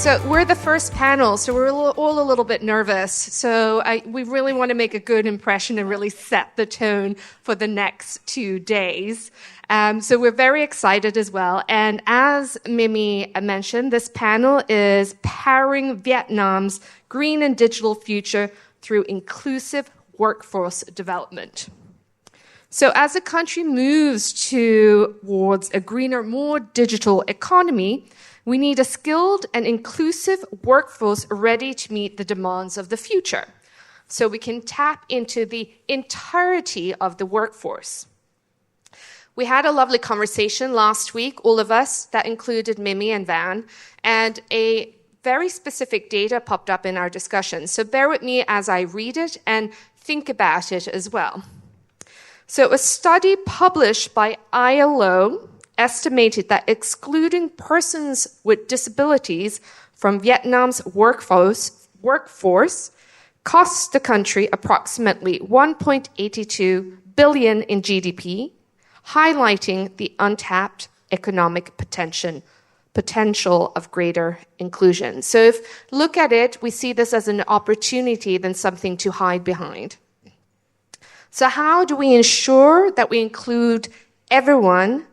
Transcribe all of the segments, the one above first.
So we're the first panel, so we're all a little bit nervous. So we really want to make a good impression and really set the tone for the next 2 days. So we're very excited as well. And as Mimi mentioned, this panel is Powering Vietnam's Green and Digital Future through Inclusive Workforce Development. So as the country moves towards a greener, more digital economy, we need a skilled and inclusive workforce ready to meet the demands of the future, so we can tap into the entirety of the workforce. We had a lovely conversation last week, all of us, that included Mimi and Van, and a very specific data popped up in our discussion. So bear with me as I read it and think about it as well. So a study published by ILO estimated that excluding persons with disabilities from Vietnam's workforce costs the country approximately 1.82 billion in GDP, highlighting the untapped economic potential of greater inclusion. So if look at it, we see this as an opportunity than something to hide behind. So how do we ensure that we include everyone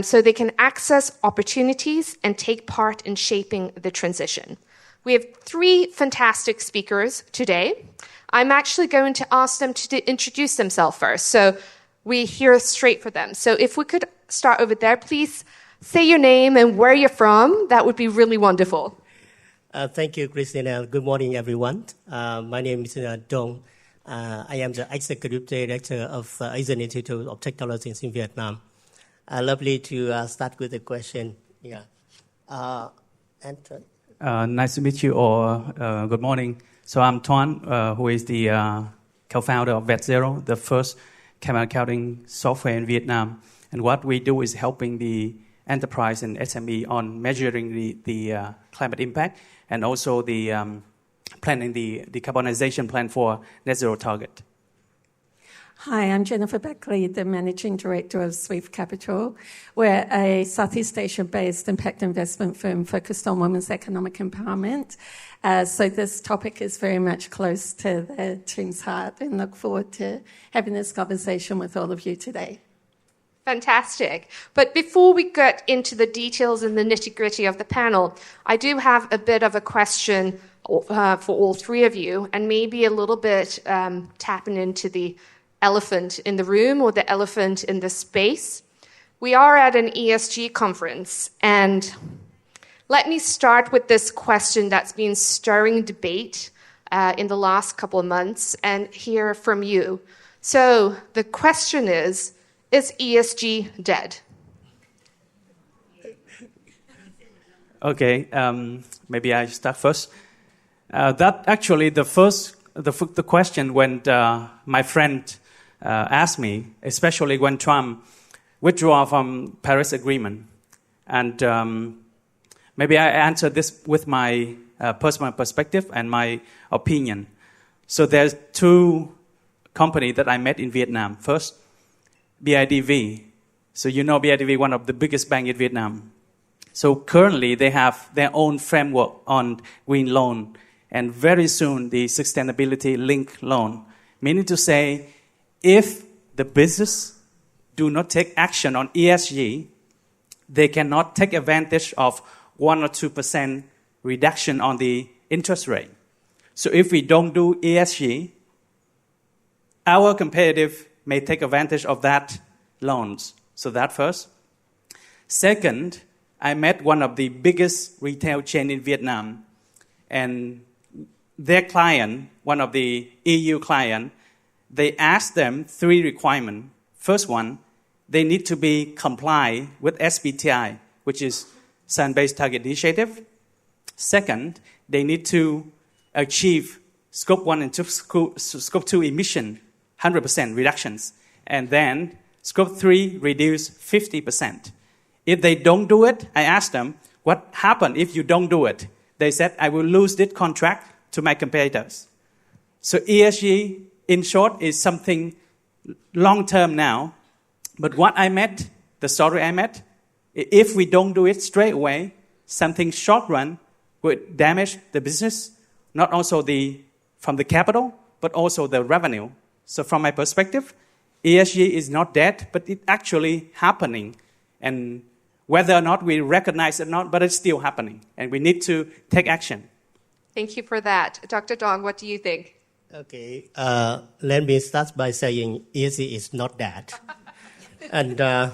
so they can access opportunities and take part in shaping the transition? We have 3 fantastic speakers today. I'm actually going to ask them to introduce themselves first, so we hear straight from them. So if we could start over there, please say your name and where you're from. That would be really wonderful. Thank you, Christina. Good morning, everyone. My name is Dong. I am the Executive Director of Asian Institute of Technology in Vietnam. Lovely to start with the question. Yeah. Anton. Nice to meet you all. Good morning. So I'm Tuan, who is the co-founder of VetZero, the first camera accounting software in Vietnam. And what we do is helping the enterprise and SME on measuring the climate impact and also the planning the decarbonization plan for net zero target. Hi, I'm Jennifer Beckley, the Managing Director of Swift Capital. We're a Southeast Asia-based impact investment firm focused on women's economic empowerment. So this topic is very much close to the team's heart, and look forward to having this conversation with all of you today. Fantastic. But before we get into the details and the nitty-gritty of the panel, I do have a bit of a question for all 3 of you, and maybe a little bit tapping into the elephant in the room or the elephant in the space. We are at an ESG conference, and let me start with this question that's been stirring debate in the last couple of months and hear from you. So the question is ESG dead? Okay, maybe I start first. That actually the question when my friend asked me, especially when Trump withdrew from Paris Agreement. And maybe I answer this with my personal perspective and my opinion. So there's 2 companies that I met in Vietnam. First, BIDV. So you know BIDV, one of the biggest banks in Vietnam. So currently they have their own framework on green loan and very soon the sustainability linked loan. Meaning to say, if the business do not take action on ESG, they cannot take advantage of 1 or 2% reduction on the interest rate. So if we don't do ESG, our competitive may take advantage of that loans. So that first. Second, I met one of the biggest retail chain in Vietnam, and their client, one of the EU client, they asked them 3 requirements. First one, they need to be comply with SBTi, which is Science-Based Target Initiative. Second, they need to achieve Scope 1 and Scope 2 emission, 100% reductions. And then Scope 3, reduce 50%. If they don't do it, I asked them, what happened if you don't do it? They said, I will lose this contract to my competitors. So ESG, in short, is something long-term now. But what I met, the story I met, if we don't do it straight away, something short run would damage the business, not also from the capital, but also the revenue. So from my perspective, ESG is not dead, but it's actually happening. And whether or not we recognize it or not, but it's still happening. And we need to take action. Thank you for that. Dr. Dong, what do you think? Okay, let me start by saying ESG is not dead. And, at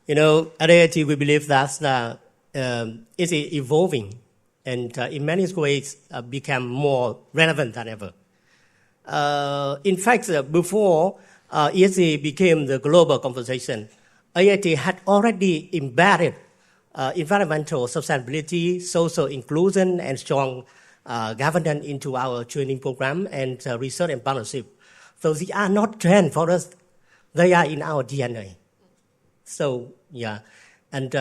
IIT we believe that it is evolving and in many ways become more relevant than ever. In fact, before ESG became the global conversation, IIT had already embedded environmental sustainability, social inclusion, and strong governance into our training program and research and partnership. So they are not trends for us; they are in our DNA. So yeah, and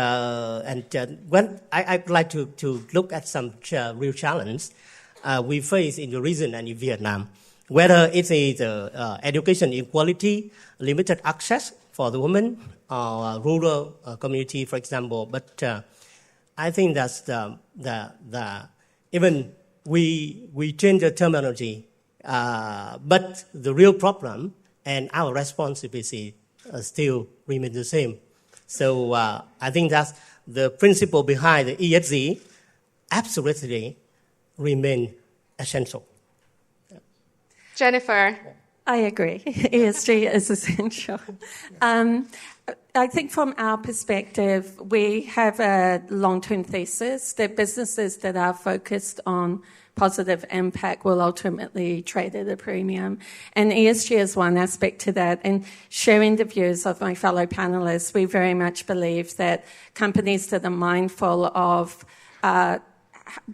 when I'd like to look at some real challenge we face in the region and in Vietnam, whether it is education inequality, limited access for the women, or rural community, for example. But I think that's even we change the terminology, but the real problem and our responsibility still remain the same. So I think that's the principle behind the ESG absolutely remain essential. Jennifer. I agree. ESG is essential. I think from our perspective, we have a long-term thesis that businesses that are focused on positive impact will ultimately trade at a premium. And ESG is one aspect to that. And sharing the views of my fellow panelists, we very much believe that companies that are mindful of how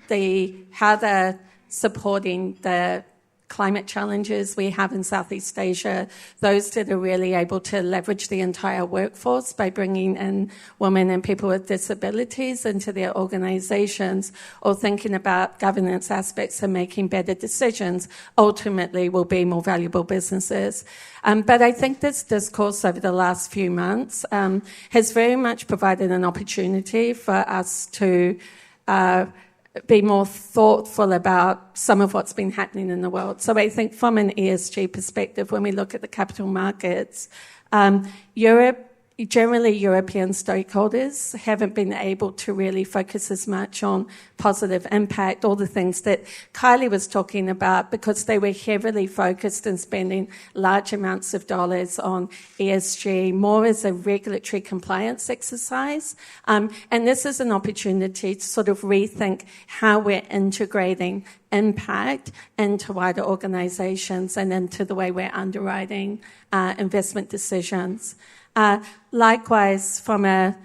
they're supporting the climate challenges we have in Southeast Asia, those that are really able to leverage the entire workforce by bringing in women and people with disabilities into their organizations, or thinking about governance aspects and making better decisions, ultimately will be more valuable businesses. But I think this discourse over the last few months has very much provided an opportunity for us to be more thoughtful about some of what's been happening in the world. So I think from an ESG perspective, when we look at the capital markets, European stakeholders haven't been able to really focus as much on positive impact, all the things that Kylie was talking about, because they were heavily focused in spending large amounts of dollars on ESG, more as a regulatory compliance exercise. And this is an opportunity to sort of rethink how we're integrating impact into wider organizations and into the way we're underwriting investment decisions. Likewise, from a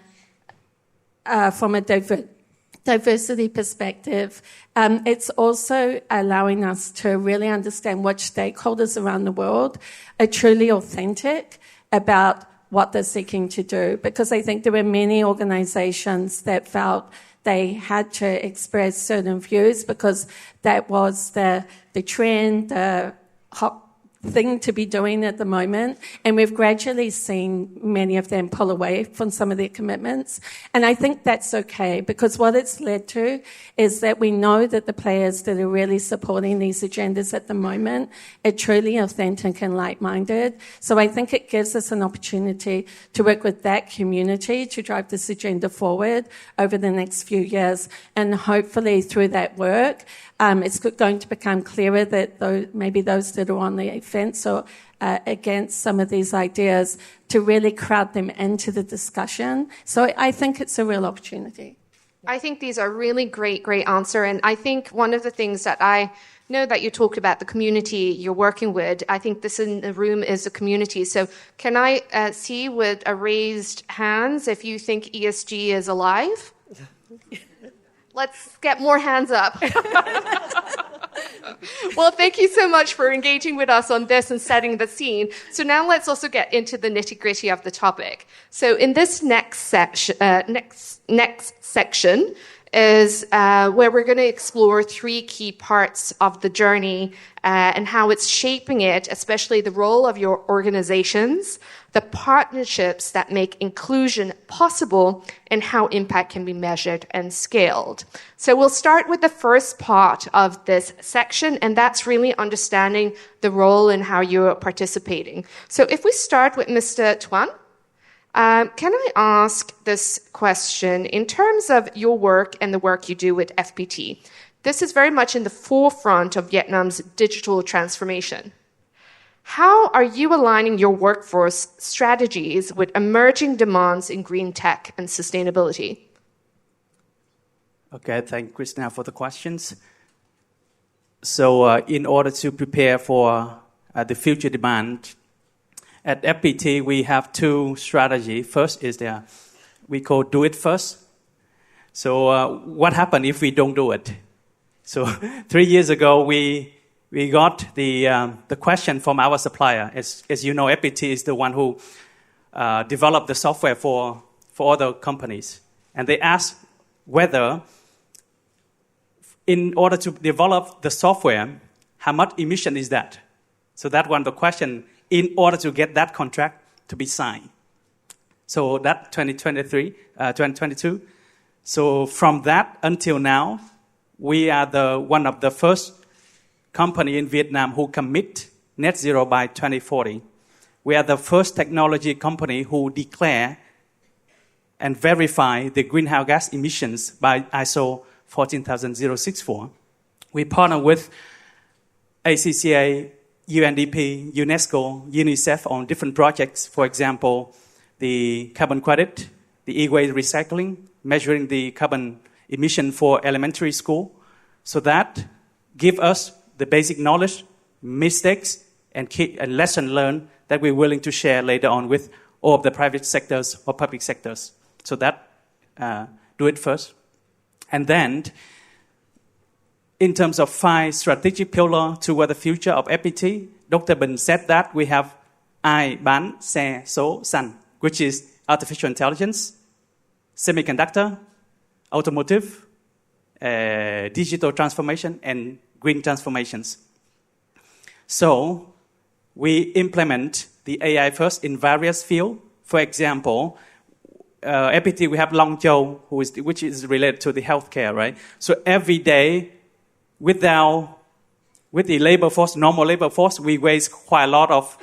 diversity perspective, it's also allowing us to really understand which stakeholders around the world are truly authentic about what they're seeking to do. Because I think there were many organizations that felt they had to express certain views because that was the trend, the hot thing to be doing at the moment, and we've gradually seen many of them pull away from some of their commitments. And I think that's okay, because what it's led to is that we know that the players that are really supporting these agendas at the moment are truly authentic and like-minded. So I think it gives us an opportunity to work with that community to drive this agenda forward over the next few years. And hopefully through that work, it's going to become clearer that maybe those that are on the fence or against some of these ideas, to really crowd them into the discussion. So I think it's a real opportunity. I think these are really great answer. And I think one of the things that I know that you talked about, the community you're working with, I think this in the room is a community. So can I see with a raised hands if you think ESG is alive? Let's get more hands up. Well, thank you so much for engaging with us on this and setting the scene. So now let's also get into the nitty-gritty of the topic. So in this next section, is where we're going to explore 3 key parts of the journey and how it's shaping it, especially the role of your organizations, the partnerships that make inclusion possible, and how impact can be measured and scaled. So we'll start with the first part of this section, and that's really understanding the role and how you're participating. So if we start with Mr. Tuan, can I ask this question in terms of your work and the work you do with FPT? This is very much in the forefront of Vietnam's digital transformation. How are you aligning your workforce strategies with emerging demands in green tech and sustainability? Okay, thank Christina for the questions. So in order to prepare for the future demand, at FPT we have 2 strategies. First is we call do it first. So what happens if we don't do it? So 3 years ago we got the question from our supplier. As you know, FPT is the one who developed the software for other companies. And they asked whether, in order to develop the software, how much emission is that? So that one the question in order to get that contract to be signed. So that 2022. So from that until now, we are one of the first company in Vietnam who commit net zero by 2040. We are the first technology company who declare and verify the greenhouse gas emissions by ISO 14064. We partner with ACCA, UNDP, UNESCO, UNICEF on different projects. For example, the carbon credit, the e-waste recycling, measuring the carbon emission for elementary school. So that give us the basic knowledge, mistakes, and lesson learned that we're willing to share later on with all of the private sectors or public sectors. So that do it first. And then, in terms of 5 strategic pillars toward the future of FPT, Dr. Bình said that we have ai bán xe số xanh, which is artificial intelligence, semiconductor, automotive, digital transformation, and green transformations. So we implement the AI first in various fields. For example, FPT, we have Long Châu, which is related to the healthcare, right? So every day, with the labor force, normal labor force, we waste quite a lot of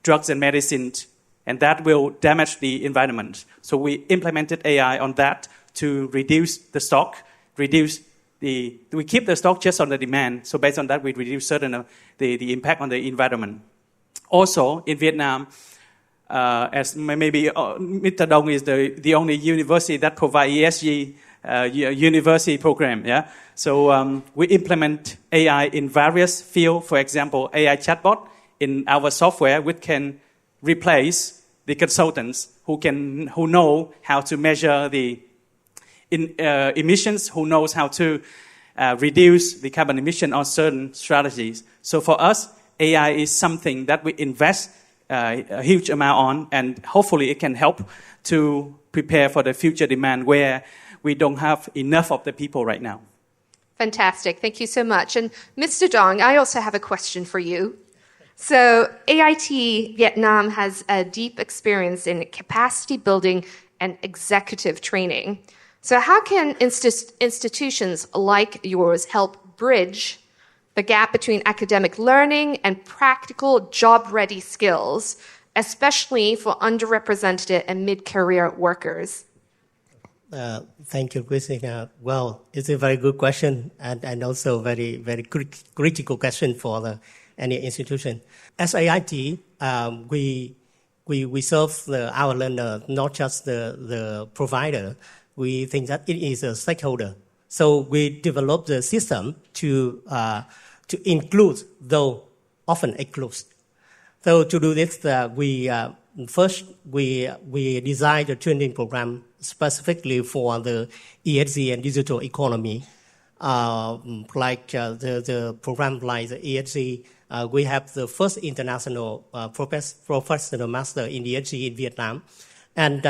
drugs and medicines, and that will damage the environment. So we implemented AI on that to reduce the stock, we keep the stock just on the demand. So based on that, we reduce certain the impact on the environment. Also, in Vietnam, as maybe Mr. Dong is the only university that provides ESG university program. Yeah. So we implement AI in various fields. For example, AI chatbot in our software, which can replace the consultants who know how to measure the emissions, who knows how to reduce the carbon emission on certain strategies. So for us, AI is something that we invest a huge amount on, and hopefully it can help to prepare for the future demand where we don't have enough of the people right now. Fantastic. Thank you so much. And Mr. Dong, I also have a question for you. So AIT Vietnam has a deep experience in capacity building and executive training. So how can institutions like yours help bridge the gap between academic learning and practical job-ready skills, especially for underrepresented and mid-career workers? Thank you, Christina. Well, it's a very good question and also very, very critical question for any institution. As AIT, we serve our learner, not just the provider. We think that it is a stakeholder. So we develop the system to include, though often exclude. So to do this, we designed a training program specifically for the ESG and digital economy. The program like the ESG, we have the first international professional master in ESG in Vietnam, and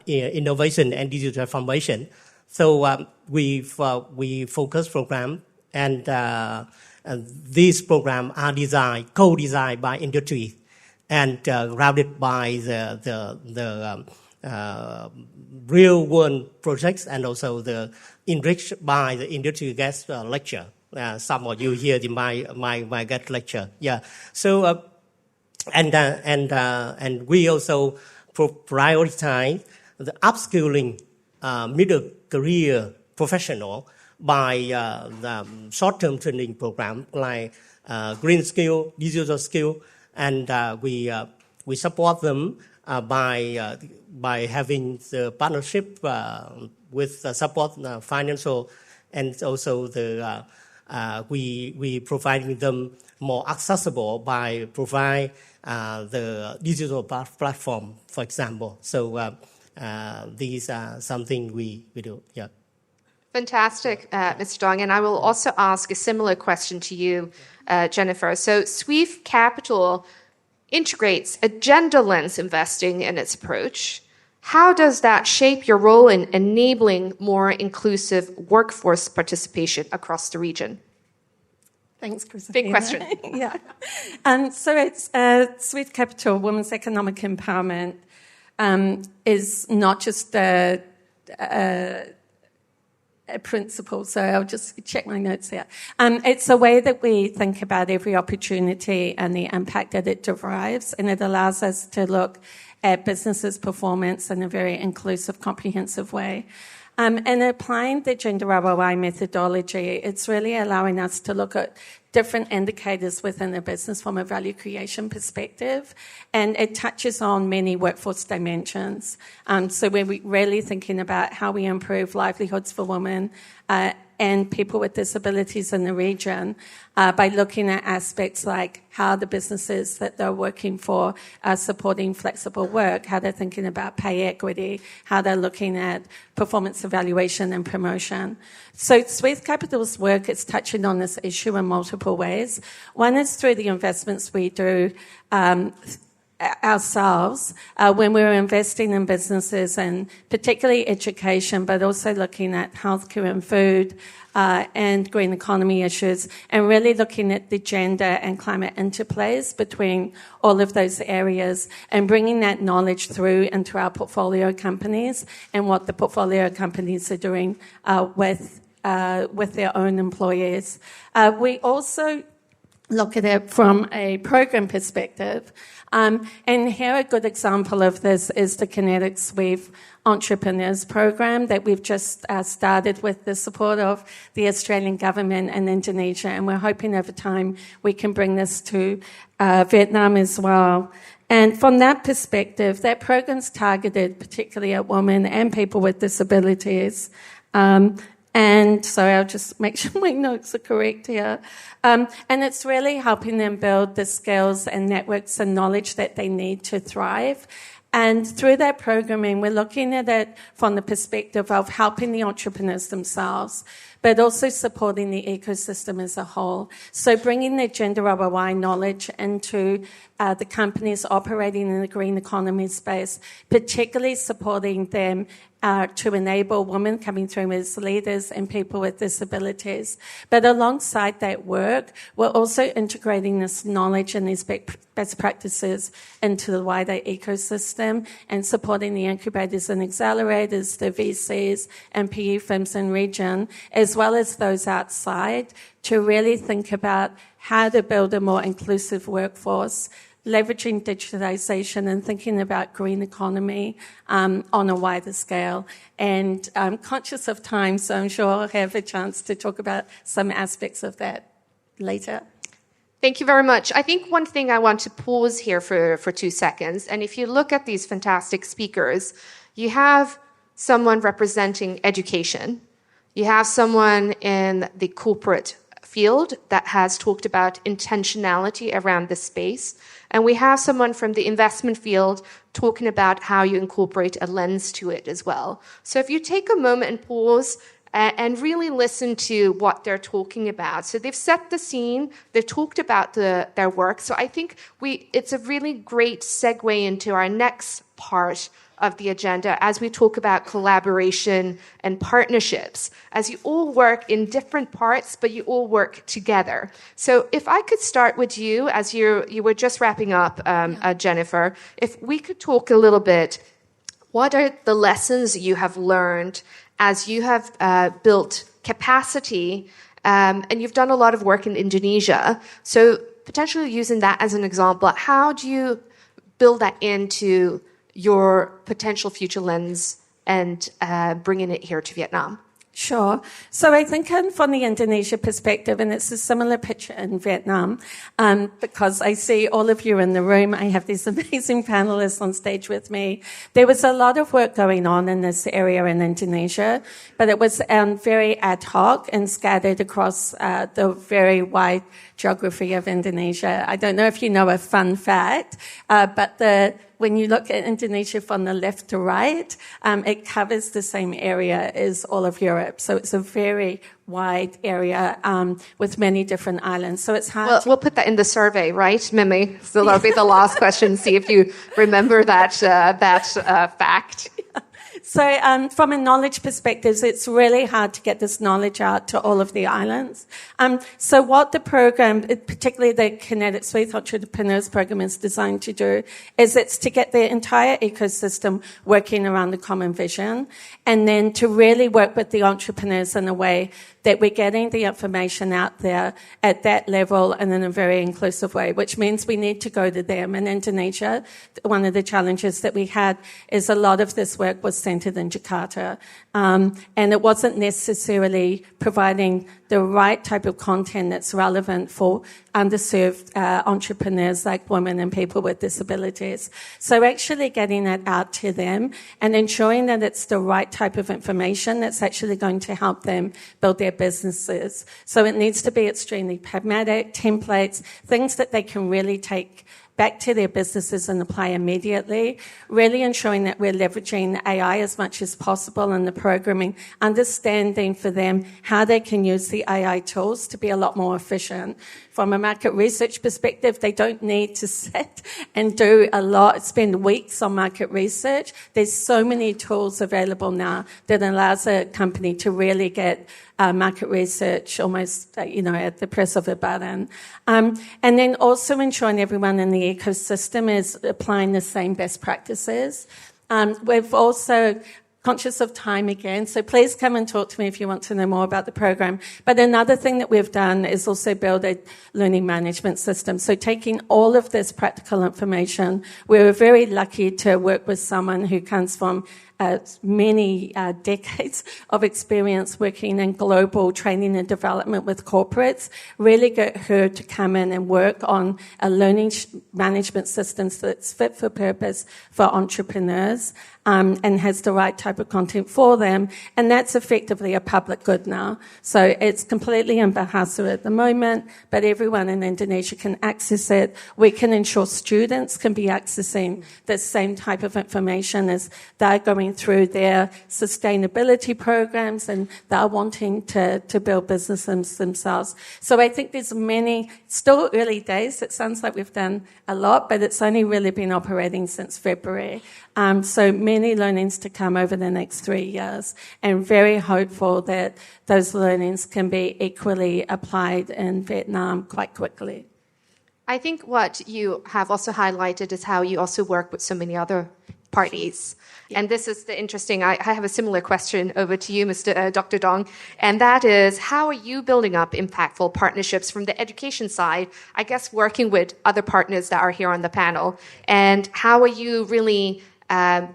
innovation and digital transformation. So we focus program, and these programs are co-designed by industry, and routed by the real world projects, and also enriched by the industry guest lecture. Some of you here in my guest lecture. Yeah. So and we also prioritize the upskilling middle career professional by the short-term training program like green skill, digital skill, and we support them by having the partnership with support financial, and also we providing them more accessible by provide the digital platform, for example. So these are something we do. Yeah. Fantastic, Mr. Dong. And I will also ask a similar question to you, Jennifer. So Sweef Capital integrates a gender lens investing in its approach. How does that shape your role in enabling more inclusive workforce participation across the region? Thanks, Chris. Big question. Yeah. So it's Sweef Capital, Women's Economic Empowerment, is not just a principle. So I'll just check my notes here. It's a way that we think about every opportunity and the impact that it derives, and it allows us to look at businesses' performance in a very inclusive, comprehensive way. And applying the gender ROI methodology, it's really allowing us to look at different indicators within a business from a value creation perspective, and it touches on many workforce dimensions. So we're really thinking about how we improve livelihoods for women and people with disabilities in the region by looking at aspects like how the businesses that they're working for are supporting flexible work, how they're thinking about pay equity, how they're looking at performance evaluation and promotion. So Sweef Capital's work is touching on this issue in multiple ways. One is through the investments we do ourselves when we're investing in businesses, and particularly education, but also looking at healthcare and food and green economy issues, and really looking at the gender and climate interplays between all of those areas, and bringing that knowledge through into our portfolio companies and what the portfolio companies are doing with their own employees. We also look at it from a program perspective. And here a good example of this is the Kinetic Sweef Entrepreneurs Program that we've just started with the support of the Australian government and Indonesia, and we're hoping over time we can bring this to Vietnam as well. And from that perspective, that program's targeted particularly at women and people with disabilities. And so I'll just make sure my notes are correct here. And it's really helping them build the skills and networks and knowledge that they need to thrive. And through that programming, we're looking at it from the perspective of helping the entrepreneurs themselves, but also supporting the ecosystem as a whole. So bringing the gender ROI knowledge into the companies operating in the green economy space, particularly supporting them to enable women coming through as leaders and people with disabilities. But alongside that work, we're also integrating this knowledge and these best practices into the wider ecosystem and supporting the incubators and accelerators, the VCs and PE firms in region, as well as those outside, to really think about how to build a more inclusive workforce, leveraging digitalization and thinking about green economy on a wider scale. And I'm conscious of time, so I'm sure I'll have a chance to talk about some aspects of that later. Thank you very much. I think one thing I want to pause here for 2 seconds, and if you look at these fantastic speakers, you have someone representing education, you have someone in the corporate field that has talked about intentionality around this space, and we have someone from the investment field talking about how you incorporate a lens to it as well. So if you take a moment and pause and really listen to what they're talking about. So they've set the scene, they've talked about their work. So I think it's a really great segue into our next part of the agenda as we talk about collaboration and partnerships, as you all work in different parts, but you all work together. So if I could start with you, as you were just wrapping up, Jennifer, if we could talk a little bit, what are the lessons you have learned as you have built capacity, and you've done a lot of work in Indonesia. So potentially using that as an example, how do you build that into your potential future lens and bringing it here to Vietnam? Sure. So I think from the Indonesia perspective, and it's a similar picture in Vietnam, because I see all of you in the room. I have these amazing panelists on stage with me. There was a lot of work going on in this area in Indonesia, but it was very ad hoc and scattered across the very wide geography of Indonesia. I don't know if you know a fun fact, but when you look at Indonesia from the left to right, it covers the same area as all of Europe. So it's a very wide area with many different islands. So it's hard. Well, we'll put that in the survey, right, Mimi? So that'll be the last question. See if you remember that fact. So from a knowledge perspective, it's really hard to get this knowledge out to all of the islands. So what the program, particularly the Kinetic Suite Entrepreneurs Program, is designed to do is it's to get the entire ecosystem working around the common vision, and then to really work with the entrepreneurs in a way that we're getting the information out there at that level and in a very inclusive way, which means we need to go to them. In Indonesia, one of the challenges that we had is a lot of this work was centered in Jakarta, and it wasn't necessarily providing the right type of content that's relevant for underserved entrepreneurs like women and people with disabilities. So actually getting that out to them and ensuring that it's the right type of information that's actually going to help them build their businesses. So it needs to be extremely pragmatic, templates, things that they can really take back to their businesses and apply immediately, really ensuring that we're leveraging AI as much as possible in the programming, understanding for them how they can use the AI tools to be a lot more efficient. From a market research perspective, they don't need to sit and do a lot, spend weeks on market research. There's so many tools available now that allows a company to really get market research almost, at the press of a button. And then also ensuring everyone in the ecosystem is applying the same best practices. We've also conscious of time again, so please come and talk to me if you want to know more about the program. But another thing that we've done is also build a learning management system. So taking all of this practical information, we were very lucky to work with someone who comes from many decades of experience working in global training and development with corporates, really get her to come in and work on a learning management system that's fit for purpose for entrepreneurs, and has the right type of content for them. And that's effectively a public good now. So it's completely in Bahasa at the moment, but everyone in Indonesia can access it. We can ensure students can be accessing the same type of information as they're going through their sustainability programs and they're wanting to build businesses themselves. So I think there's still early days. It sounds like we've done a lot, but it's only really been operating since February. So many learnings to come over the next 3 years, and very hopeful that those learnings can be equally applied in Vietnam quite quickly. I think what you have also highlighted is how you also work with so many other parties. Yeah. And this is the interesting, I have a similar question over to you, Dr. Dong, and that is, how are you building up impactful partnerships from the education side, I guess working with other partners that are here on the panel, and how are you really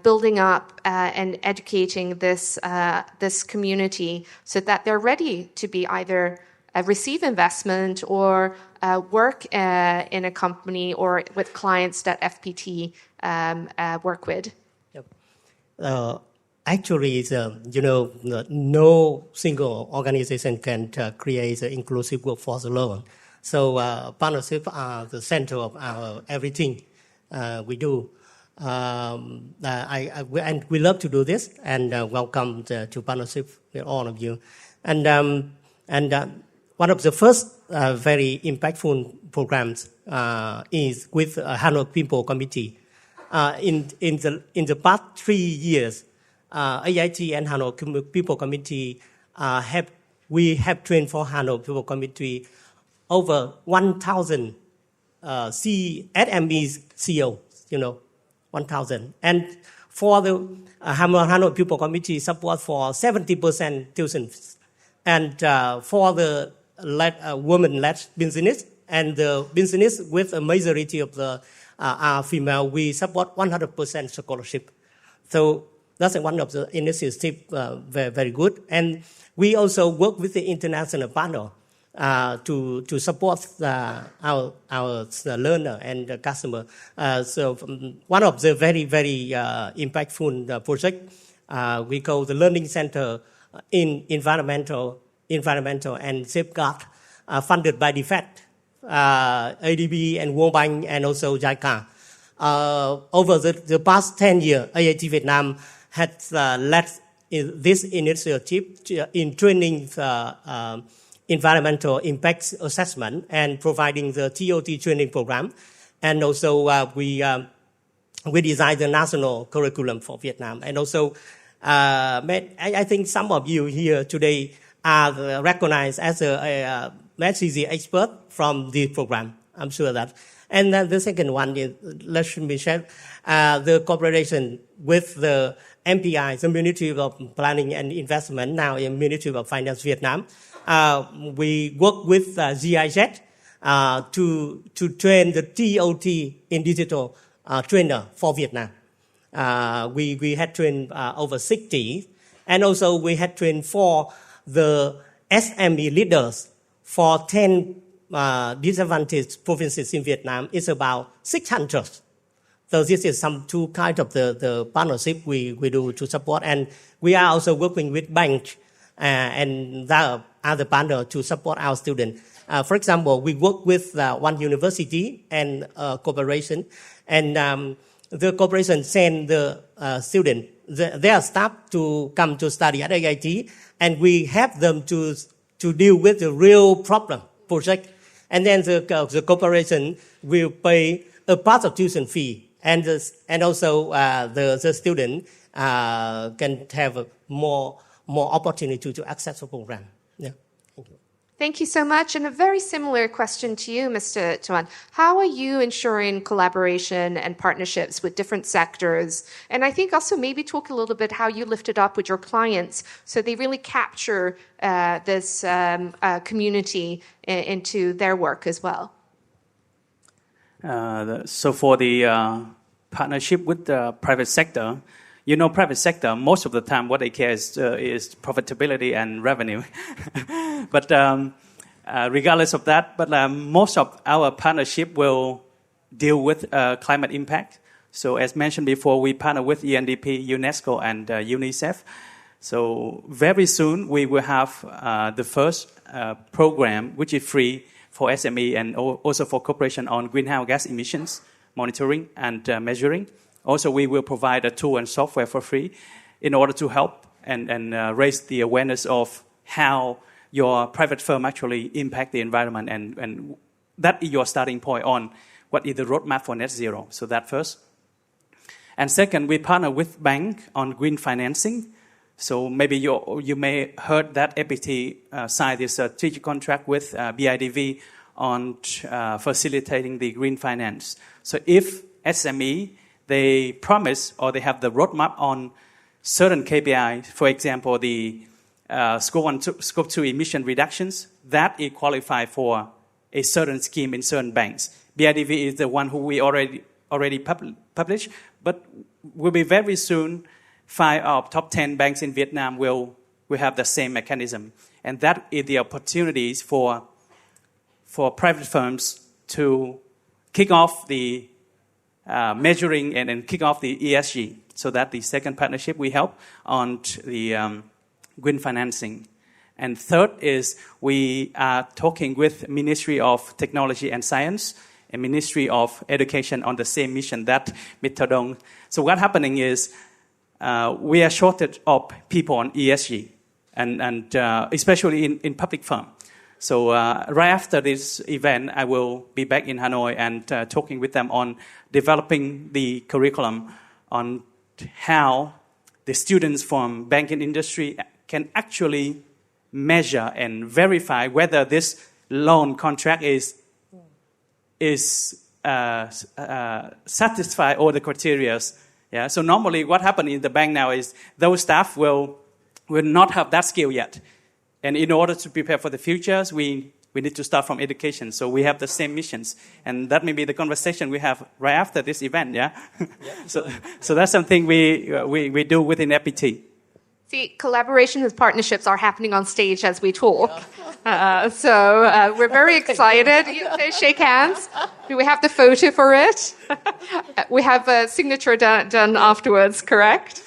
building up and educating this community so that they're ready to be either receive investment or work in a company or with clients that FPT work with? Yep. Actually, no single organization can create an inclusive workforce alone. So partnerships are the center of everything we do. And we love to do this, and welcome to partnership with all of you. And one of the first very impactful programs is with Hanoi People Committee. In the past 3 years, AIT and Hanoi People Committee we have trained for Hanoi People Committee over 1,000 SMEs CEO, 1,000. And for the Hanoi People Committee support for 70% tuition fees. And for the women-led business and the business with a majority of the are female, we support 100% scholarship. So that's one of the initiatives, very, very good. And we also work with the international partner to support our learner and the customer. So one of the very, very impactful project we call the Learning Center in Environmental and Safeguard, funded by the Fed, ADB and World Bank and also JICA. Over the past 10 years, IIT Vietnam has led this initiative in training environmental impact assessment and providing the TOT training program. And also we designed the national curriculum for Vietnam. And also I think some of you here today are recognized as a MedCZ expert from the program. I'm sure that. And then the second one is, let me share, the cooperation with the MPI, the Ministry of Planning and Investment, now in Ministry of Finance Vietnam. We work with GIZ to train the TOT in digital trainer for Vietnam. We had trained over 60, and also we had trained for the SME leaders for 10 disadvantaged provinces in Vietnam. It's about 600. So this is some two kinds of the partnership we do to support. And we are also working with banks and the other partners to support our students. For example, we work with one university and corporation, and the corporation send the student, their staff to come to study at IIT, and we help them to deal with the real problem project. And then the corporation will pay a part of tuition fee, and also the student can have more opportunity to access the program. Yeah. Thank you. Thank you so much. And a very similar question to you, Mr. Tuan. How are you ensuring collaboration and partnerships with different sectors? And I think also maybe talk a little bit how you lift it up with your clients so they really capture this community into their work as well. So for the partnership with the private sector, private sector, most of the time what they care is profitability and revenue. But regardless of that, most of our partnership will deal with climate impact. So as mentioned before, we partner with UNDP, UNESCO, and UNICEF. So very soon we will have the first program which is free for SME and also for corporation on greenhouse gas emissions monitoring and measuring. Also, we will provide a tool and software for free in order to help and raise the awareness of how your private firm actually impact the environment, and that is your starting point on what is the roadmap for net zero. So that first. And second, we partner with bank on green financing. So maybe you may heard that FPT signed this strategic contract with BIDV on facilitating the green finance. So if SME they promise or they have the roadmap on certain KPI, for example, the Scope 2 emission reductions, that is qualified for a certain scheme in certain banks. BIDV is the one who we already published, but will be very soon 5 of top 10 banks in Vietnam will have the same mechanism. And that is the opportunities for private firms to kick off the measuring and kick off the ESG. So that the second partnership we help on the green financing. And third is we are talking with Ministry of Technology and Science and Ministry of Education on the same mission that Mr. Dong. So what's happening is we are shortage of people on ESG and especially in public firm. So right after this event, I will be back in Hanoi and talking with them on developing the curriculum on how the students from banking industry can actually measure and verify whether this loan contract is satisfy all the criteria. Yeah. So normally, what happens in the bank now is those staff will not have that skill yet, and in order to prepare for the futures, we need to start from education. So we have the same missions, and that may be the conversation we have right after this event. Yeah. So that's something we do within FPT. See, collaboration and partnerships are happening on stage as we talk. We're very excited. Shake hands. Do we have the photo for it? We have a signature done afterwards, correct?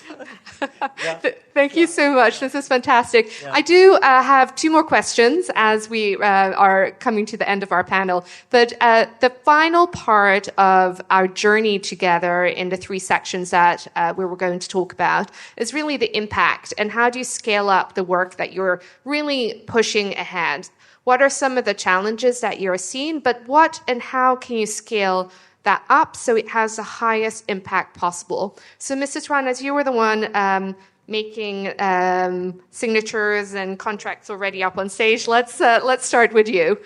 Thank you so much. This is fantastic. Yeah. I do have two more questions as we are coming to the end of our panel. But the final part of our journey together in the three sections that we were going to talk about is really the impact and how do you scale up the work that you're really pushing ahead. What are some of the challenges that you're seeing, but what and how can you scale that up so it has the highest impact possible? So, Mrs. Tran, as you were the one making signatures and contracts already up on stage, let's start with you.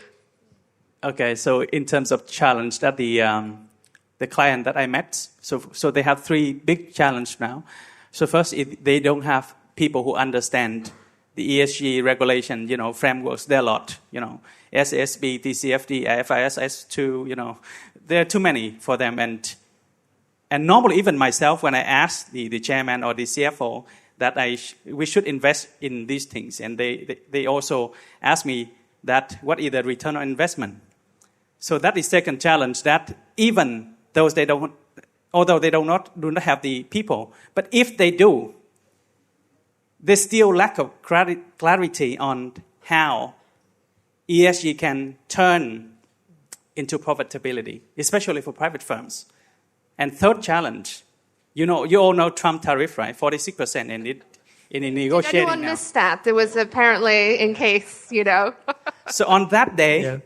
Okay, so in terms of challenge that the client that I met, so they have three big challenges now. So first, they don't have people who understand the ESG regulation, frameworks. There are a lot, SASB, TCFD, IFRS S2, there are too many for them. And normally, even myself, when I ask the chairman or the CFO that we should invest in these things, and they also ask me that what is the return on investment. So that is second challenge, that even those although they do not have the people, but if they do, they still lack of clarity on how ESG can turn into profitability, especially for private firms. And third challenge, you all know Trump tariff, right? 46% in negotiating. Did anyone miss that? There was apparently, in case, So on that day,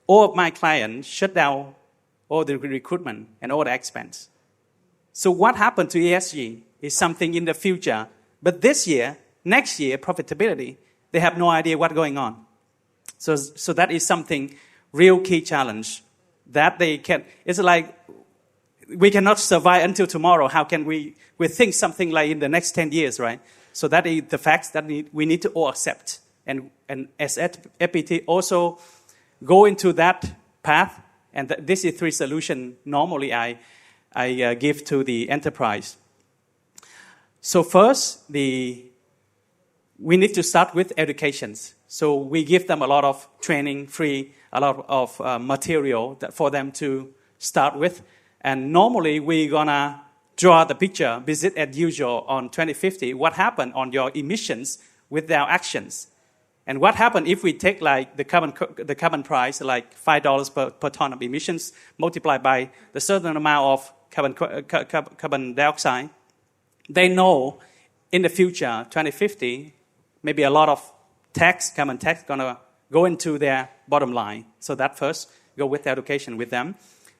all of my clients shut down all the recruitment and all the expense. So what happened to ESG is something in the future. But this year, next year, profitability, they have no idea what's going on. So that is something real key challenge that they can. It's like we cannot survive until tomorrow. How can we think something like in the next 10 years, right? So that is the facts that we need to all accept. And as FPT also go into that path. And this is three solutions normally I give to the enterprise. So first, we need to start with educations. So we give them a lot of training, free, a lot of material for them to start with. And normally, we're going to draw the picture, business as usual on 2050, what happened on your emissions with their actions. And what happened if we take like the carbon price, like $5 per ton of emissions, multiplied by the certain amount of carbon dioxide. They know in the future, 2050, maybe a lot of carbon tax, going to go into their bottom line. So that first, go with education with them.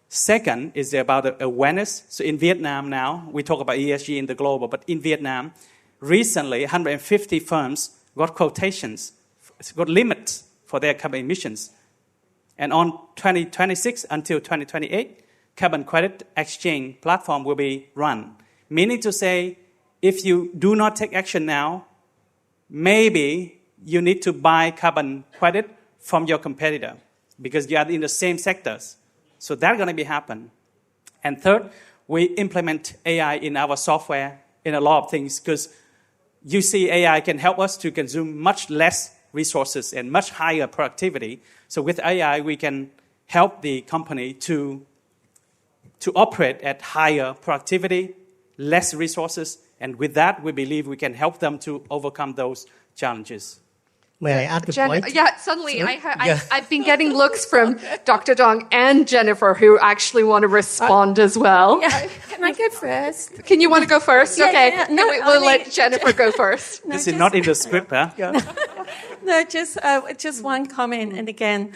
Second is about awareness. So in Vietnam now, we talk about ESG in the global, but in Vietnam, recently 150 firms got quotations, got limits for their carbon emissions. And on 2026 until 2028, carbon credit exchange platform will be run. Meaning to say, if you do not take action now, maybe you need to buy carbon credit from your competitor because you are in the same sectors. So that's going to be happen. And third, we implement AI in our software in a lot of things because you see AI can help us to consume much less resources and much higher productivity. So with AI, we can help the company to operate at higher productivity, less resources, and with that, we believe we can help them to overcome those challenges. May I add the point? Yeah, suddenly I've been getting looks from Dr. Dong and Jennifer who actually want to respond as well. Yeah. Can I go first? Can you want to go first? Yeah, okay. yeah. No, we'll let Jennifer go first. This is not in the script, huh? No, just one comment. And again,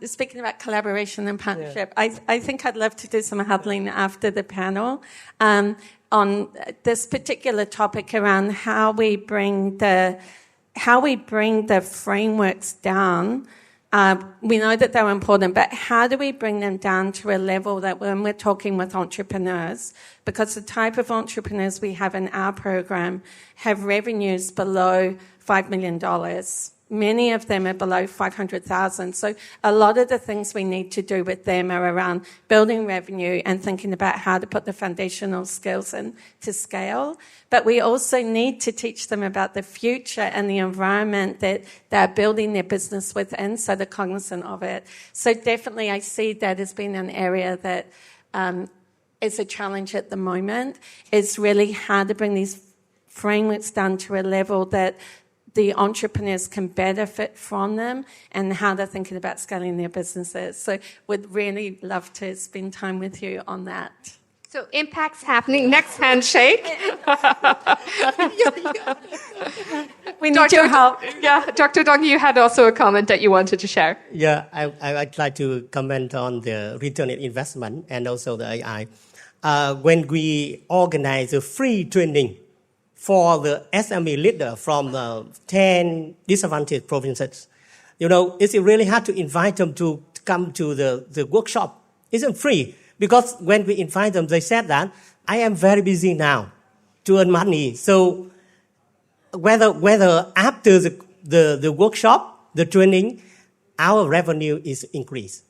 speaking about collaboration and partnership, I think I'd love to do some huddling after the panel on this particular topic around how we bring the frameworks down. We know that they're important, but how do we bring them down to a level that when we're talking with entrepreneurs, because the type of entrepreneurs we have in our program have revenues below $5 million. Many of them are below 500,000. So a lot of the things we need to do with them are around building revenue and thinking about how to put the foundational skills in to scale. But we also need to teach them about the future and the environment that they're building their business within, so they're cognizant of it. So definitely I see that as being an area that is a challenge at the moment, is really how to bring these frameworks down to a level that the entrepreneurs can benefit from them and how they're thinking about scaling their businesses. So would really love to spend time with you on that. So impact's happening. Next handshake. We need your help. Yeah, Dr. Dong, you had also a comment that you wanted to share. Yeah, I'd like to comment on the return on investment and also the AI. When we organize a free training for the SME leader from 10 disadvantaged provinces, it's really hard to invite them to come to the workshop. It's free because when we invite them, they said that I am very busy now to earn money. So whether after the workshop, the training, our revenue is increased.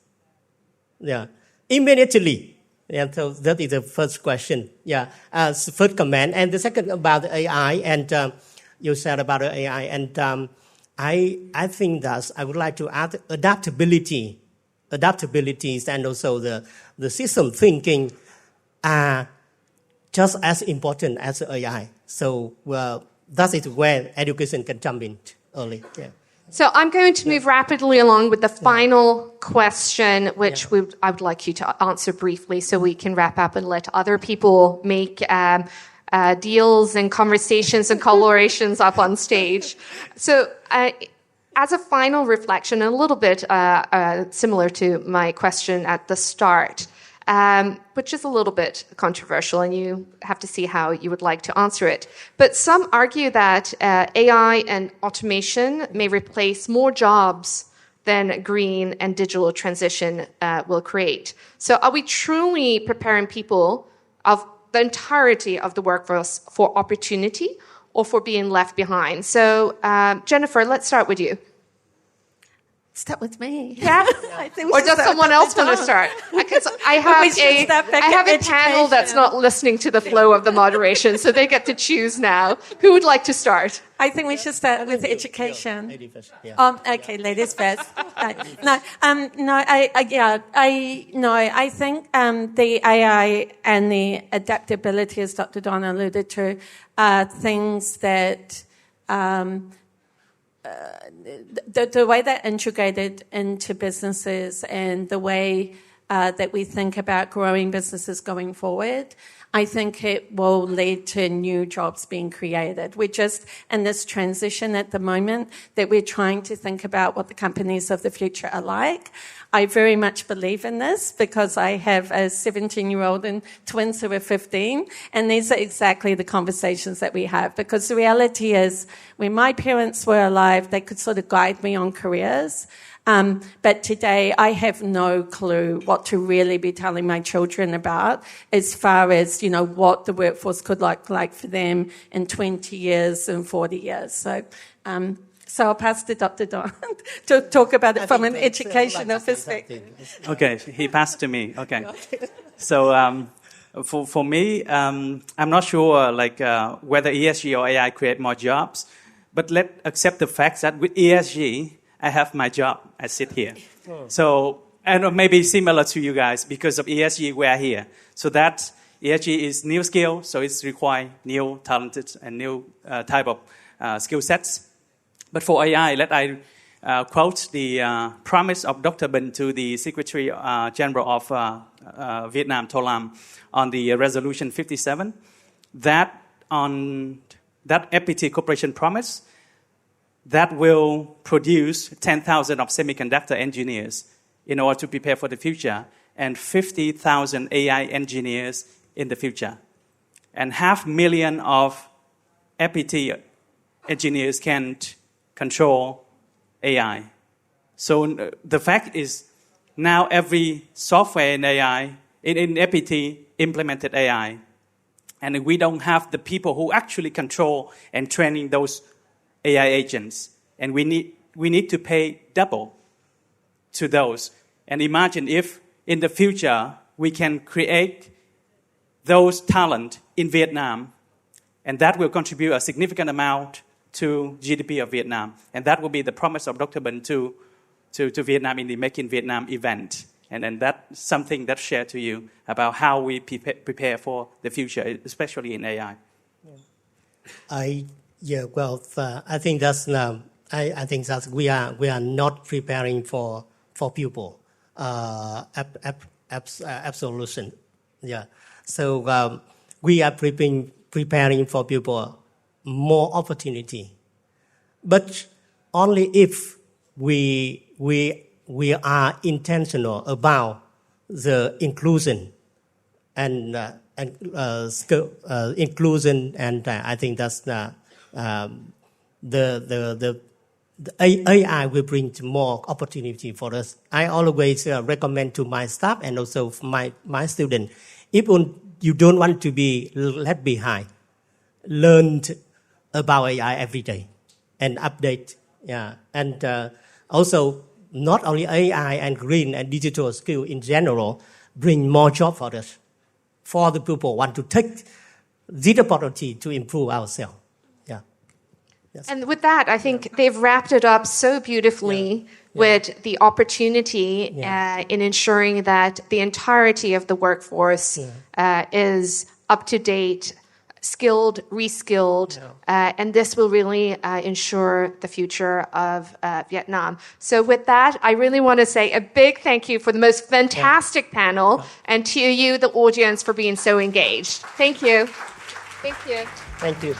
Yeah, immediately. Yeah, so that is the first question. Yeah, first comment. And the second about the AI, and you said about the AI, and I think that I would like to add adaptabilities, and also the system thinking are just as important as the AI. So that is where education can jump in early. Yeah. So I'm going to move rapidly along with the final question, which I would like you to answer briefly so we can wrap up and let other people make deals and conversations and collaborations up on stage. So as a final reflection, a little bit similar to my question at the start, which is a little bit controversial, and you have to see how you would like to answer it. But some argue that AI and automation may replace more jobs than green and digital transition will create. So are we truly preparing people of the entirety of the workforce for opportunity or for being left behind? So Jennifer, let's start with you. Start with me. Yeah. Or does someone else want to start? Because I have a panel that's not listening to the flow of the moderation, so they get to choose now. Who would like to start? I think we should start with education. Ladies first. Yeah. Okay, ladies first. I think the AI and the adaptability, as Dr. Don alluded to, are things that the way they're integrated into businesses and the way that we think about growing businesses going forward, I think it will lead to new jobs being created. We're just in this transition at the moment that we're trying to think about what the companies of the future are like. I very much believe in this because I have a 17-year-old and twins who are 15, and these are exactly the conversations that we have. Because the reality is, when my parents were alive, they could sort of guide me on careers. But today, I have no clue what to really be telling my children about as far as, what the workforce could look like for them in 20 years and 40 years. So I'll pass to Dr. Don to talk about it from an educational perspective. Okay, he passed to me. Okay. So for me, I'm not sure whether ESG or AI create more jobs, but let's accept the fact that with ESG, I have my job. I sit here. So, and maybe similar to you guys, because of ESG, we are here. So that ESG is new skill, so it's require new talented and new type of skill sets. But for AI, let I quote the promise of Dr. Bình to the Secretary General of Vietnam, Tô Lâm, on the Resolution 57, that on that FPT Corporation promise, that will produce 10,000 of semiconductor engineers in order to prepare for the future, and 50,000 AI engineers in the future. And 500,000 of FPT engineers can control AI. So the fact is, now every software in AI, in FPT, implemented AI. And we don't have the people who actually control and training those AI agents. And we need to pay double to those. And imagine if in the future we can create those talent in Vietnam, and that will contribute a significant amount to GDP of Vietnam. And that will be the promise of Dr. Ben to Vietnam in the Make in Vietnam event. And that's something that's shared to you about how we prepare for the future, especially in AI. I think that's I think that we are not preparing for people absolution. Yeah. So we are preparing for people more opportunity, but only if we are intentional about the inclusion and inclusion, and I think that's the AI will bring more opportunity for us. I always recommend to my staff and also my students, if you don't want to be left behind, learn about AI every day and update. Yeah, and also not only AI and green and digital skill in general bring more job for us, for the people who want to take this opportunity to improve ourselves. Yeah. Yes. And with that, I think they've wrapped it up so beautifully with the opportunity in ensuring that the entirety of the workforce is up to date, skilled, reskilled, and this will really ensure the future of Vietnam. So with that, I really want to say a big thank you for the most fantastic panel, and to you, the audience, for being so engaged. Thank you. Thank you. Thank you.